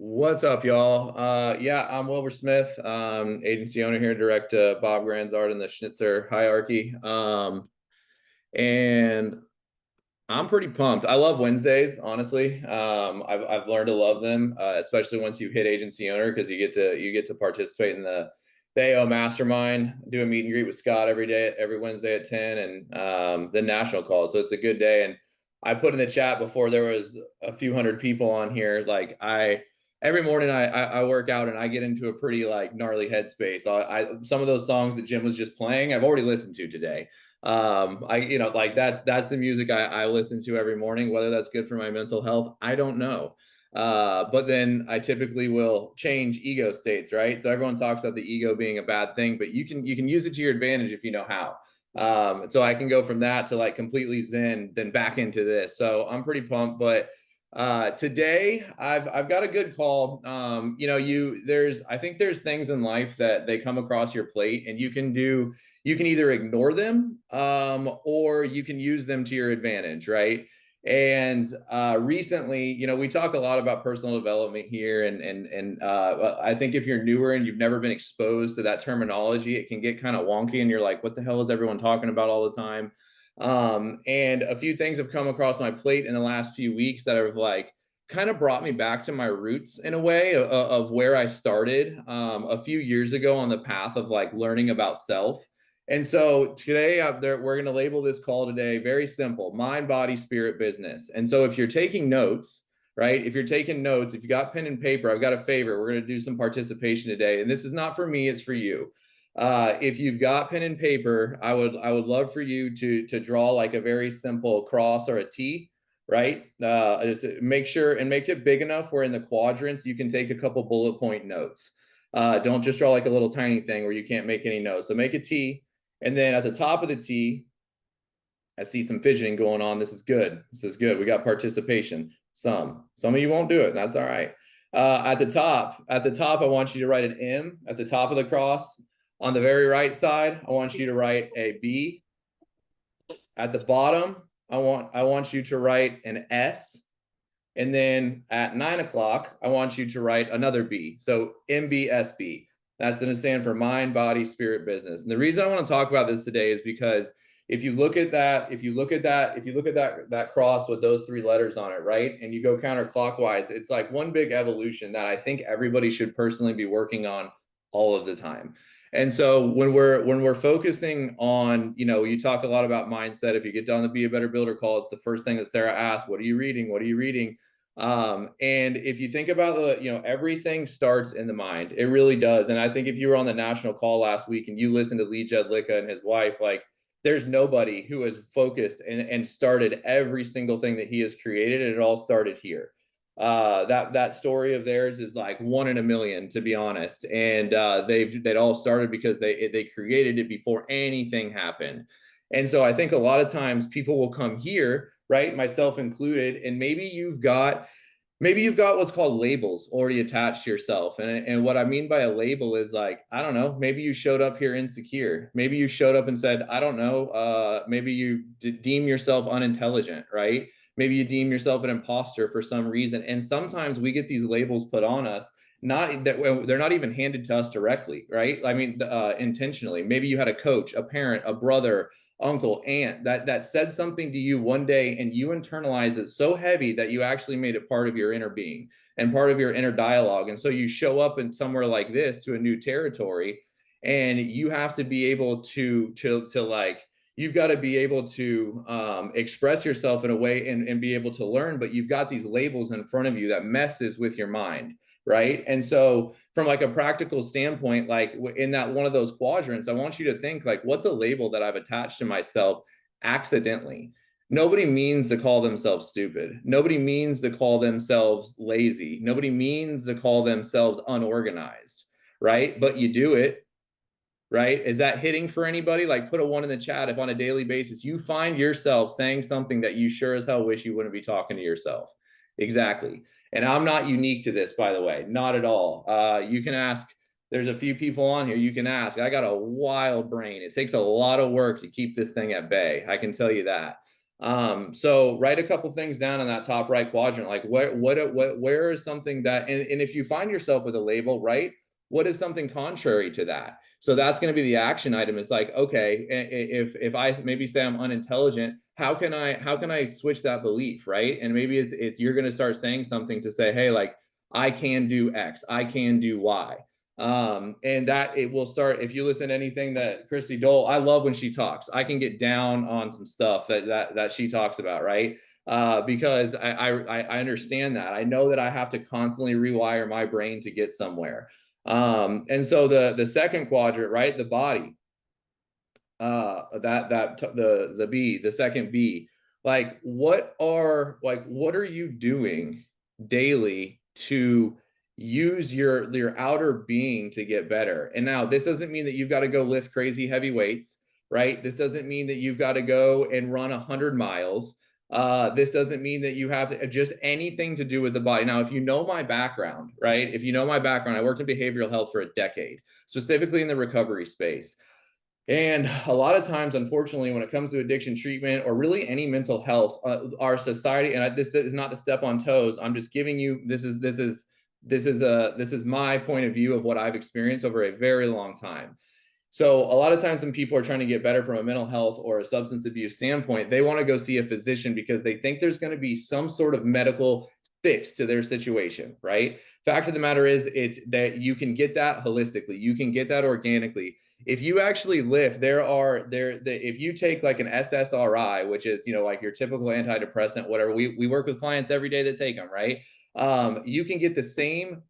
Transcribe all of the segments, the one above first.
What's up, y'all? Yeah, I'm Wilbur Smith, agency owner here, direct Bob Grand's art in the Schnitzer hierarchy. And I'm pretty pumped. I love Wednesdays, honestly. I've learned to love them, especially once you hit agency owner, because you get to participate in the AO Mastermind, do a meet and greet with Scott every day, every Wednesday at 10, and the national call. So it's a good day. And I put in the chat before there was a few hundred people on here. Like every morning I work out and I get into a pretty like gnarly headspace. Some of those songs that Jim was just playing, I've already listened to today. Like that's the music I listen to every morning. Whether that's good for my mental health, I don't know. But then I typically will change ego states, right? So everyone talks about the ego being a bad thing, but you can use it to your advantage if you know how. So I can go from that to like completely zen, then back into this. So I'm pretty pumped. But today I've got a good call. I think there's things in life that they come across your plate and you can either ignore them or you can use them to your advantage, right? And recently, we talk a lot about personal development here, and I think if you're newer and you've never been exposed to that terminology, it can get kind of wonky, and you're like, "What the hell is everyone talking about all the time?" And a few things have come across my plate in the last few weeks that have like kind of brought me back to my roots in a way of where I started a few years ago on the path of like learning about self. And so today we're going to label this call today very simple: mind, body, spirit, business. And so if you're taking notes, right? If you're taking notes, if you got pen and paper, I've got a favor. We're going to do some participation today. And this is not for me, it's for you. If you've got pen and paper, I would love for you to draw like a very simple cross or a T, right? Just make sure and make it big enough where in the quadrants you can take a couple bullet point notes. Don't just draw like a little tiny thing where you can't make any notes. So make a T. And then at the top of the T, I see some fidgeting going on. This is good. This is good. We got participation. Some of you won't do it. That's all right. At the top, I want you to write an M at the top of the cross. On the very right side, I want you to write a B. At the bottom, I want you to write an S. And then at 9 o'clock, I want you to write another B. So MBSB. That's going to stand for mind, body, spirit, business. And the reason I want to talk about this today is because if you look at that cross with those three letters on it, right? And you go counterclockwise, it's like one big evolution that I think everybody should personally be working on all of the time. And so when we're focusing on, you talk a lot about mindset. If you get down to Be a Better Builder call, it's the first thing that Sarah asks: what are you reading? What are you reading? And if you think about everything starts in the mind. It really does. And I think if you were on the national call last week and you listened to Lee Jedlicka and his wife, like there's nobody who has focused and started every single thing that he has created, and it all started here. That story of theirs is like one in a million, to be honest. And they'd all started because they created it before anything happened. And so I think a lot of times people will come here, right, myself included, and maybe you've got what's called labels already attached to yourself. And what I mean by a label is like, I don't know, maybe you showed up here insecure. Maybe you showed up and said, I don't know, maybe you deem yourself unintelligent, right? Maybe you deem yourself an imposter for some reason. And sometimes we get these labels put on us, not that they're not even handed to us directly, right? I mean, intentionally. Maybe you had a coach, a parent, a brother, uncle, aunt that said something to you one day, and you internalize it so heavy that you actually made it part of your inner being and part of your inner dialogue. And so you show up in somewhere like this to a new territory, and you have to be able to like, you've got to be able to express yourself in a way and be able to learn, but you've got these labels in front of you that messes with your mind, right? And so from like a practical standpoint, like in that one of those quadrants, I want you to think like, what's a label that I've attached to myself accidentally? Nobody means to call themselves stupid. Nobody means to call themselves lazy. Nobody means to call themselves unorganized, right? But you do it, right? Is that hitting for anybody? Like put a 1 in the chat if on a daily basis you find yourself saying something that you sure as hell wish you wouldn't be talking to yourself. Exactly. And I'm not unique to this, by the way, not at all. You can ask, there's a few people on here you can ask. I got a wild brain. It takes a lot of work to keep this thing at bay. I can tell you that. So write a couple things down in that top right quadrant, like where is something that, and if you find yourself with a label, right, what is something contrary to that? So that's going to be the action item. It's like, okay, if I maybe say I'm unintelligent, how can I switch that belief, right? And maybe it's you're going to start saying something to say, hey, like I can do X, I can do Y. And that it will start. If you listen to anything that Christy Dole, I love when she talks. I can get down on some stuff that she talks about, right? Because I understand that. I know that I have to constantly rewire my brain to get somewhere. And so the second quadrant, right, the body, the B, the second B, like what are you doing daily to use your outer being to get better? And now this doesn't mean that you've got to go lift crazy heavy weights, right? This doesn't mean that you've got to go and run 100 miles. This doesn't mean that you have to, just anything to do with the body. Now, if you know my background, right? If you know my background, I worked in behavioral health for a decade, specifically in the recovery space. And a lot of times, unfortunately, when it comes to addiction treatment or really any mental health, our society, and this is not to step on toes, I'm just giving you, this is my point of view of what I've experienced over a very long time. So a lot of times when people are trying to get better from a mental health or a substance abuse standpoint, they want to go see a physician because they think there's going to be some sort of medical fix to their situation, right? Fact of the matter is, it's that you can get that holistically. You can get that organically. If you actually lift, if you take like an SSRI, which is, like your typical antidepressant, whatever, we work with clients every day that take them, right? You can get the same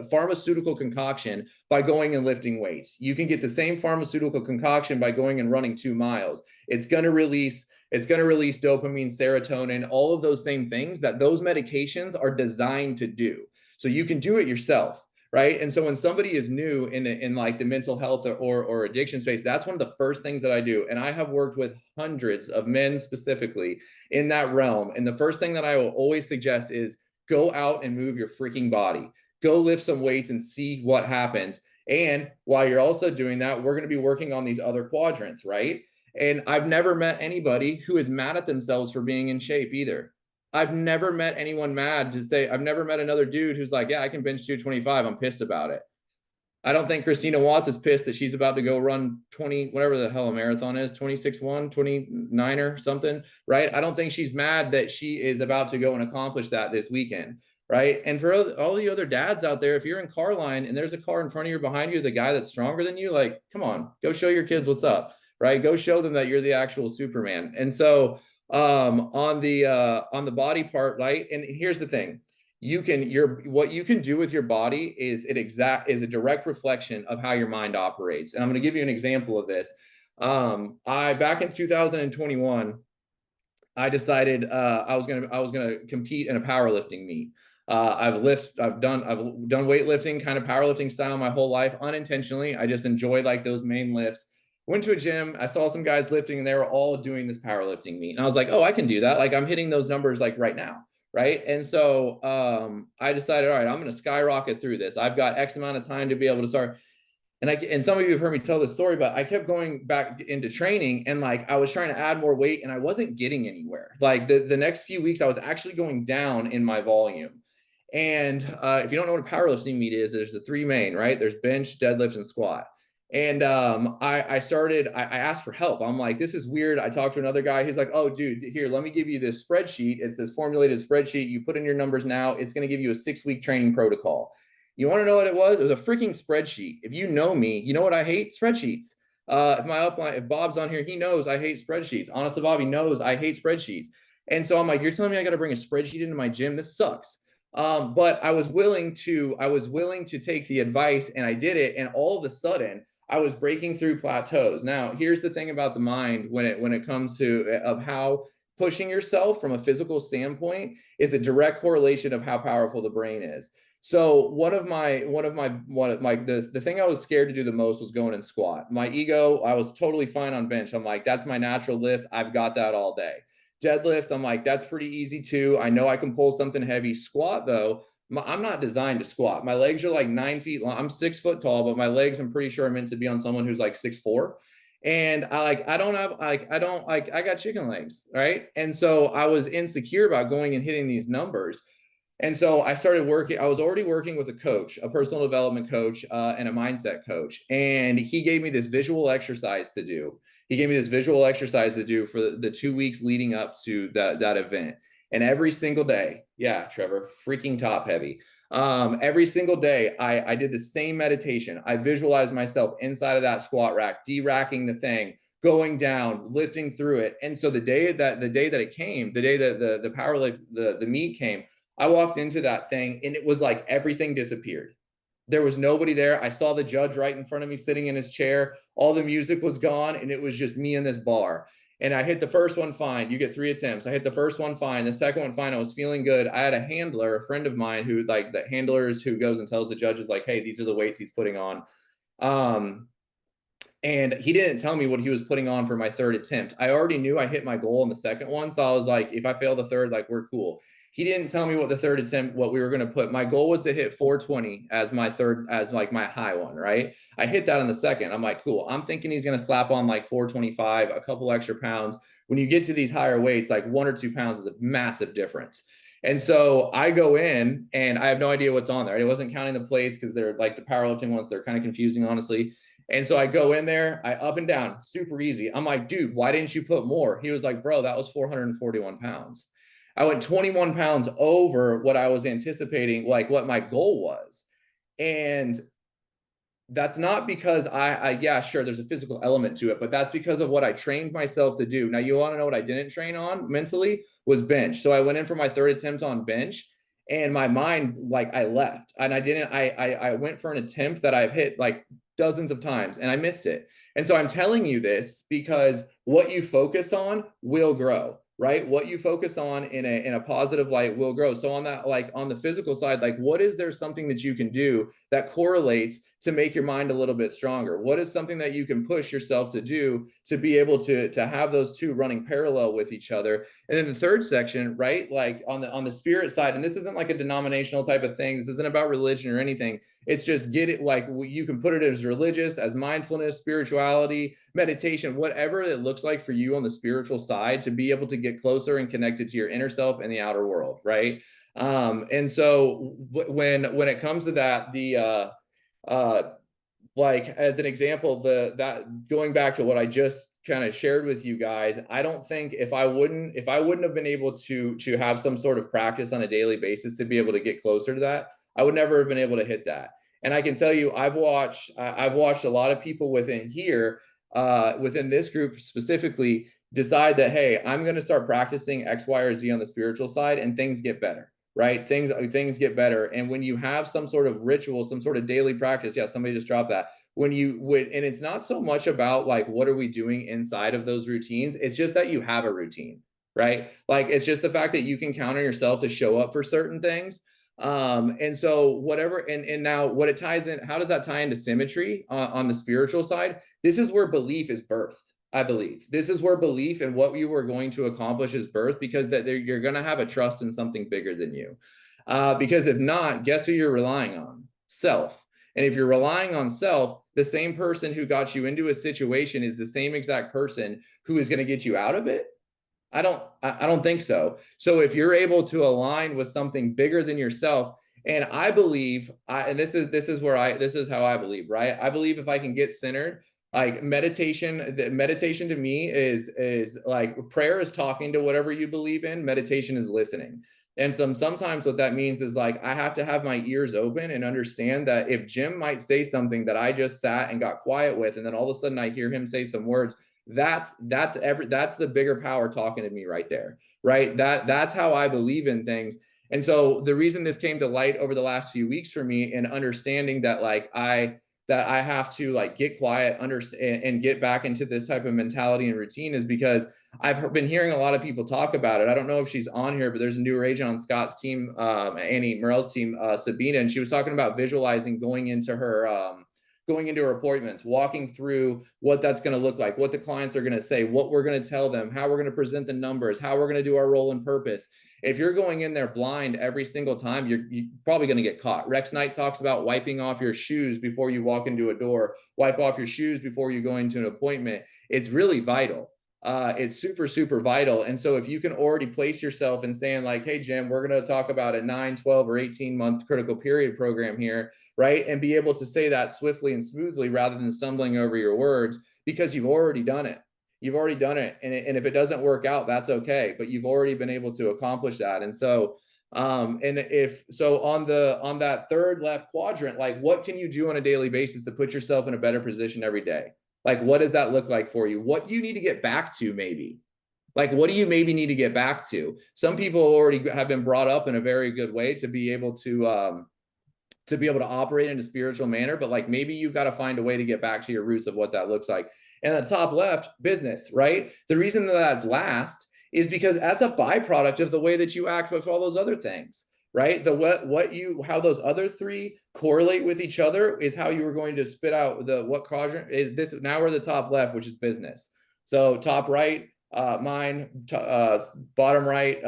pharmaceutical concoction by going and lifting weights. You can get the same pharmaceutical concoction by going and running 2 miles. It's going to release dopamine, serotonin, all of those same things that those medications are designed to do. So you can do it yourself, right? And so when somebody is new in like the mental health or addiction space, that's one of the first things that I do. And I have worked with hundreds of men specifically in that realm. And the first thing that I will always suggest is go out and move your freaking body. Go lift some weights and see what happens. And while you're also doing that, we're going to be working on these other quadrants, right? And I've never met anybody who is mad at themselves for being in shape either. I've never met anyone mad to say, I've never met another dude who's like, yeah, I can bench 225. I'm pissed about it. I don't think Christina Watts is pissed that she's about to go run 20, whatever the hell a marathon is, 26-1, 29 or something, right? I don't think she's mad that she is about to go and accomplish that this weekend, right? And for all the other dads out there, if you're in car line and there's a car in front of you, behind you, the guy that's stronger than you, like, come on, go show your kids what's up, right? Go show them that you're the actual Superman. And so on the body part, right? And here's the thing. What you can do with your body is a direct reflection of how your mind operates. And I'm going to give you an example of this. Back in 2021, I decided I was gonna compete in a powerlifting meet. I've done weightlifting, kind of powerlifting style my whole life, unintentionally. I just enjoyed like those main lifts. Went to a gym, I saw some guys lifting and they were all doing this powerlifting meet. And I was like, oh, I can do that. Like I'm hitting those numbers like right now. Right. And so I decided, all right, I'm going to skyrocket through this. I've got X amount of time to be able to start. And some of you have heard me tell this story, but I kept going back into training and like I was trying to add more weight and I wasn't getting anywhere. Like the next few weeks, I was actually going down in my volume. And if you don't know what a powerlifting meet is, there's the 3 main, right? There's bench, deadlift, and squat. And I asked for help. I'm like, this is weird. I talked to another guy. He's like, oh, dude, here, let me give you this spreadsheet. It's this formulated spreadsheet. You put in your numbers now. It's going to give you a 6-week training protocol. You want to know what it was? It was a freaking spreadsheet. If you know me, you know what I hate? Spreadsheets. If Bob's on here, he knows I hate spreadsheets. Honest to Bobby knows I hate spreadsheets. And so I'm like, you're telling me I got to bring a spreadsheet into my gym? This sucks. But I was willing to take the advice and I did it. And all of a sudden, I was breaking through plateaus. Now, here's the thing about the mind when it comes to of how pushing yourself from a physical standpoint is a direct correlation of how powerful the brain is. So the thing I was scared to do the most was going in squat. My ego, I was totally fine on bench. I'm like, that's my natural lift. I've got that all day. Deadlift, I'm like, that's pretty easy too. I know I can pull something heavy. Squat though, I'm not designed to squat. My legs are like 9 feet long. I'm 6 foot tall, but my legs, I'm pretty sure are meant to be on someone who's like 6'4". And I don't have I got chicken legs, right? And so I was insecure about going and hitting these numbers. And so I started working. I was already working with a coach, a personal development coach, and a mindset coach. And he gave me this visual exercise to do. He gave me this visual exercise to do for the 2 weeks leading up to that event. And every single day, yeah, Trevor, freaking top heavy. Every single day, I did the same meditation. I visualized myself inside of that squat rack, de-racking the thing, going down, lifting through it. And so the day that it came, the day that the power lift, the meet came, I walked into that thing and it was like everything disappeared. There was nobody there. I saw the judge right in front of me sitting in his chair. All the music was gone and it was just me in this bar. And I hit the first one fine. You get 3 attempts. I hit the first one fine. The second one fine. I was feeling good. I had a handler, a friend of mine who like the handlers who goes and tells the judges like, hey, these are the weights he's putting on. And he didn't tell me what he was putting on for my third attempt. I already knew I hit my goal in the second one. So I was like, if I fail the third, like we're cool. He didn't tell me what the third attempt, what we were going to put. My goal was to hit 420 as my third, as like my high one, right? I hit that in the second. I'm like, cool. I'm thinking he's going to slap on like 425, a couple extra pounds. When you get to these higher weights, like 1 or 2 pounds is a massive difference. And so I go in and I have no idea what's on there. I wasn't counting the plates because they're like the powerlifting ones. They're kind of confusing, honestly. And so I go in there, I up and down, super easy. I'm like, dude, why didn't you put more? He was like, bro, that was 441 pounds. I went 21 pounds over what I was anticipating, like what my goal was. And that's not because yeah, sure, there's a physical element to it, but that's because of what I trained myself to do. Now, you want to know what I didn't train on mentally was bench. So I went in for my third attempt on bench and my mind, like I left and I went for an attempt that I've hit like dozens of times and I missed it. And so I'm telling you this because what you focus on will grow, right? What you focus on in a positive light will grow. So on that, like on the physical side, like what is there something that you can do that correlates to make your mind a little bit stronger? What is something that you can push yourself to do to be able to have those two running parallel with each other? And then the third section, right? Like on the spirit side, and this isn't like a denominational type of thing. This isn't about religion or anything. It's just get it, like you can put it as religious, as mindfulness, spirituality, meditation, whatever it looks like for you on the spiritual side to be able to get closer and connected to your inner self and the outer world, right? And so when it comes to that, like as an example, that going back to what I just kind of shared with you guys, I don't think if I wouldn't have been able to have some sort of practice on a daily basis to be able to get closer to that, I would never have been able to hit that. And I can tell you, I've watched a lot of people within here, within this group specifically, decide that, hey, I'm going to start practicing X, Y, or Z on the spiritual side, and things get better, right? Things get better. And when you have some sort of ritual, some sort of daily practice, yeah, somebody just dropped that. When you would, and it's not so much about like, what are we doing inside of those routines? It's just that you have a routine, right? Like, it's just the fact that you can count on yourself to show up for certain things. And so whatever, and now what it ties in, how does that tie into symmetry on the spiritual side? This is where belief is birthed. I believe this is where belief in what you are going to accomplish is birthed, because that you're going to have a trust in something bigger than you. Because if not, guess who you're relying on? Self. And if you're relying on self, the same person who got you into a situation is the same exact person who is going to get you out of it. I don't think so. So if you're able to align with something bigger than yourself, and I believe, and this is how I believe, right? I believe if I can get centered, like meditation to me is like prayer is talking to whatever you believe in. Meditation is listening. And sometimes what that means is like, I have to have my ears open and understand that if Jim might say something that I just sat and got quiet with, and then all of a sudden I hear him say some words, that's the bigger power talking to me right there, right? That's how I believe in things. And so the reason this came to light over the last few weeks for me, and understanding that like I have to like get quiet, understand, and get back into this type of mentality and routine, is because I've been hearing a lot of people talk about it. I don't know if she's on here, but there's a newer agent on Scott's team, Annie Morell's team, Sabina, and she was talking about visualizing going into her appointments, walking through what that's going to look like, what the clients are going to say, what we're going to tell them, how we're going to present the numbers, how we're going to do our role and purpose. If you're going in there blind every single time, you're probably going to get caught. Rex Knight talks about wiping off your shoes before you walk into a door, wipe off your shoes before you go into an appointment. It's really vital. It's super, super vital. And so if you can already place yourself in saying like, hey, Jim, we're going to talk about a 9, 12, or 18-month critical period program here, right? And be able to say that swiftly and smoothly rather than stumbling over your words, because you've already done it. You've already done it. And if it doesn't work out, that's okay. But you've already been able to accomplish that. And so, and if so on that third left quadrant, like what can you do on a daily basis to put yourself in a better position every day? Like, what does that look like for you? What do you need to get back to maybe? Like, what do you maybe need to get back to? Some people already have been brought up in a very good way to be able to operate in a spiritual manner, but like maybe you've got to find a way to get back to your roots of what that looks like. And the top left, business, right? The reason that that's last is because that's a byproduct of the way that you act with all those other things, right? How those other three correlate with each other is how you are going to spit out what quadrant is this. Now we're the top left, which is business. So top right, mind, bottom right,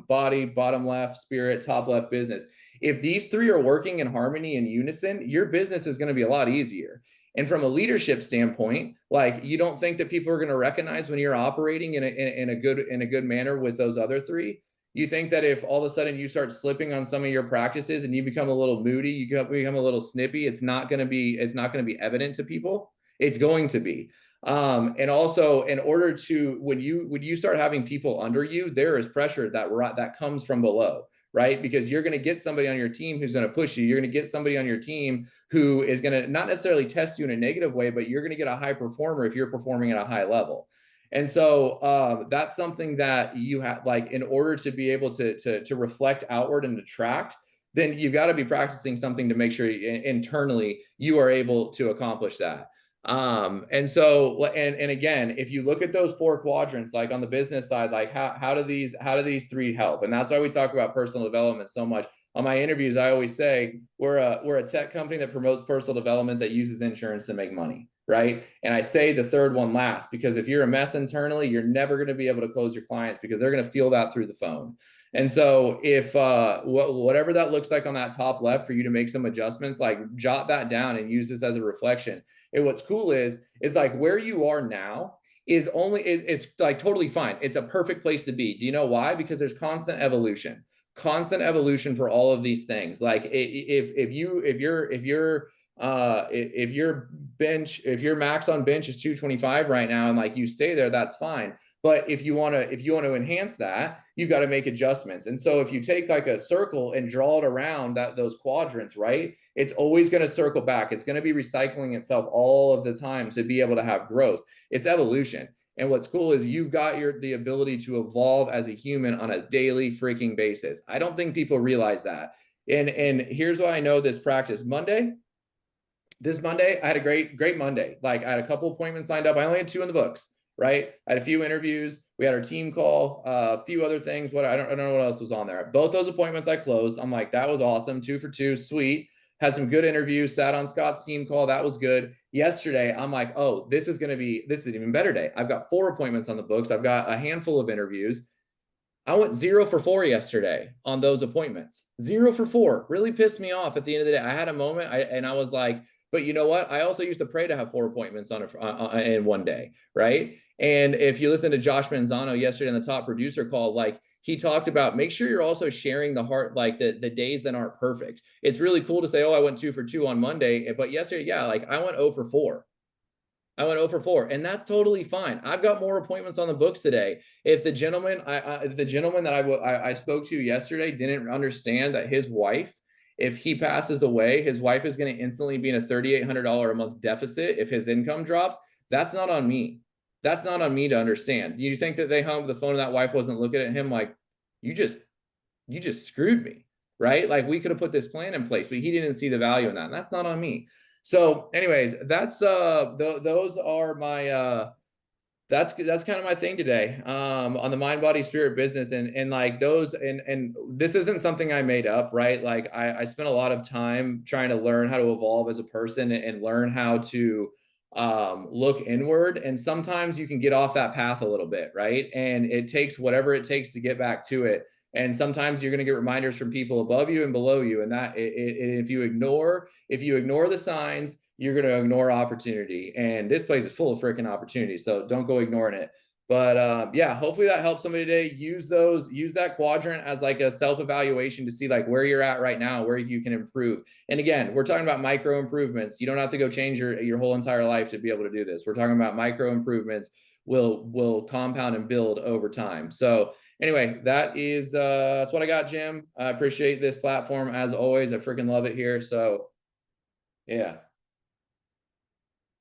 body, bottom left, spirit, top left, business. If these three are working in harmony and unison, your business is going to be a lot easier. And from a leadership standpoint, like you don't think that people are going to recognize when you're operating in a good manner with those other three. You think that if all of a sudden you start slipping on some of your practices and you become a little moody, you become a little snippy, it's not going to be evident to people. It's going to be. And also, in order to when you start having people under you, there is pressure that comes from below, right? Because you're going to get somebody on your team who's going to push you. You're going to get somebody on your team who is going to not necessarily test you in a negative way, but you're going to get a high performer if you're performing at a high level. And so that's something that you have, like, in order to be able to reflect outward and attract, then you've got to be practicing something to make sure internally you are able to accomplish that. And so, and again, if you look at those four quadrants, like on the business side, like how do these three help? And that's why we talk about personal development so much. On my interviews, I always say we're a tech company that promotes personal development that uses insurance to make money, right? And I say the third one last, because if you're a mess internally, you're never going to be able to close your clients because they're going to feel that through the phone. And so if whatever that looks like on that top left for you to make some adjustments, like jot that down and use this as a reflection. And what's cool is like where you are now is it's like totally fine. It's a perfect place to be. Do you know why? Because there's constant evolution for all of these things. Like if your max on bench is 225 right now, and like you stay there, that's fine. But if you want to enhance that, you've got to make adjustments. And so if you take like a circle and draw it around those quadrants, right, it's always going to circle back. It's going to be recycling itself all of the time to be able to have growth. It's evolution. And what's cool is you've got the ability to evolve as a human on a daily freaking basis. I don't think people realize that. And here's why I know this practice. This Monday, I had a great Monday. Like I had a couple appointments lined up. I only had 2 in the books. Right. I had a few interviews. We had our team call, a few other things. I don't know what else was on there. Both those appointments I closed. I'm like, that was awesome. 2 for 2. Sweet. Had some good interviews, sat on Scott's team call. That was good. Yesterday, I'm like, oh, this is an even better day. I've got 4 appointments on the books. I've got a handful of interviews. I went 0 for 4 yesterday on those appointments. 0 for 4 really pissed me off at the end of the day. I had a moment and I was like, but you know what? I also used to pray to have 4 appointments in one day, right? And if you listen to Josh Manzano yesterday in the top producer call, like he talked about, make sure you're also sharing the heart, like the days that aren't perfect. It's really cool to say, oh, I went 2 for 2 on Monday, but yesterday, yeah, like I went 0 for 4. I went 0 for 4, and that's totally fine. I've got more appointments on the books today. If the gentleman that I spoke to yesterday didn't understand that his wife, if he passes away, his wife is going to instantly be in a $3,800 a month deficit if his income drops, that's not on me. That's not on me to understand. You think that they hung up the phone and that wife wasn't looking at him like, you just screwed me, right? Like we could have put this plan in place, but he didn't see the value in that. And that's not on me. So anyways, that's those are my that's kind of my thing today on the mind, body, spirit business. And like those, and this isn't something I made up, right? Like I spent a lot of time trying to learn how to evolve as a person and learn how to look inward. And sometimes you can get off that path a little bit, right? And it takes whatever it takes to get back to it. And sometimes you're going to get reminders from people above you and below you. And that if you ignore the signs, you're going to ignore opportunity. And this place is full of freaking opportunity. So don't go ignoring it. But yeah, hopefully that helps somebody today. Use that quadrant as like a self-evaluation to see like where you're at right now, where you can improve. And again, we're talking about micro improvements. You don't have to go change your whole entire life to be able to do this. We're talking about micro improvements will compound and build over time. So anyway, that's what I got, Jim. I appreciate this platform as always. I freaking love it here. So yeah.